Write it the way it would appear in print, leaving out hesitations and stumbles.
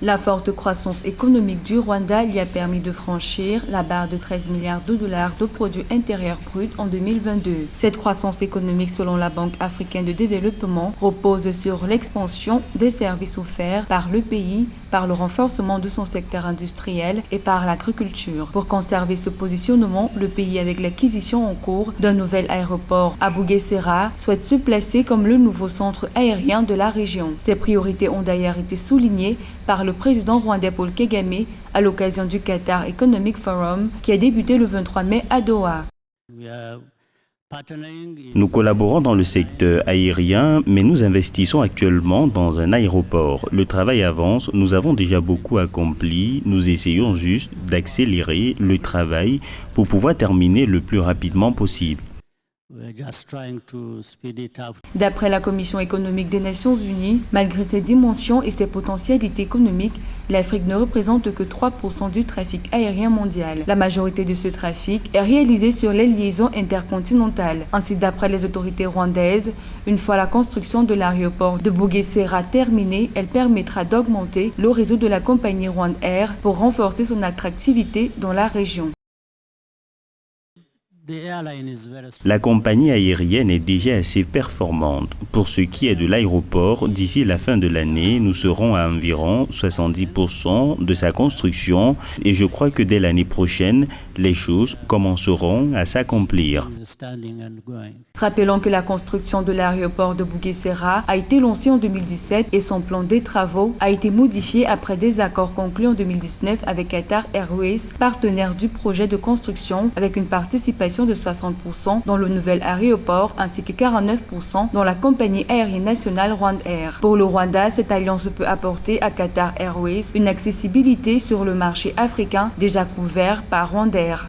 La forte croissance économique du Rwanda lui a permis de franchir la barre de 13 milliards de dollars de produit intérieur brut en 2022. Cette croissance économique, selon la Banque africaine de développement, repose sur l'expansion des services offerts par le pays, par le renforcement de son secteur industriel et par l'agriculture. Pour conserver ce positionnement, le pays, avec l'acquisition en cours d'un nouvel aéroport à Bugesera, souhaite se placer comme le nouveau centre aérien de la région. Ces priorités ont d'ailleurs été soulignées par le président rwandais Paul Kagame à l'occasion du Qatar Economic Forum qui a débuté le 23 mai à Doha. Nous collaborons dans le secteur aérien, mais nous investissons actuellement dans un aéroport. Le travail avance, nous avons déjà beaucoup accompli, nous essayons juste d'accélérer le travail pour pouvoir terminer le plus rapidement possible. D'après la Commission économique des Nations Unies, malgré ses dimensions et ses potentialités économiques, l'Afrique ne représente que 3% du trafic aérien mondial. La majorité de ce trafic est réalisée sur les liaisons intercontinentales. Ainsi, d'après les autorités rwandaises, une fois la construction de l'aéroport de Bugesera terminée, elle permettra d'augmenter le réseau de la compagnie RwandAir pour renforcer son attractivité dans la région. La compagnie aérienne est déjà assez performante. Pour ce qui est de l'aéroport, d'ici la fin de l'année, nous serons à environ 70% de sa construction et je crois que dès l'année prochaine, les choses commenceront à s'accomplir. Rappelons que la construction de l'aéroport de Bugesera a été lancée en 2017 et son plan des travaux a été modifié après des accords conclus en 2019 avec Qatar Airways, partenaire du projet de construction, avec une participation de 60% dans le nouvel aéroport ainsi que 49% dans la compagnie aérienne nationale RwandAir. Pour le Rwanda, cette alliance peut apporter à Qatar Airways une accessibilité sur le marché africain déjà couvert par RwandAir.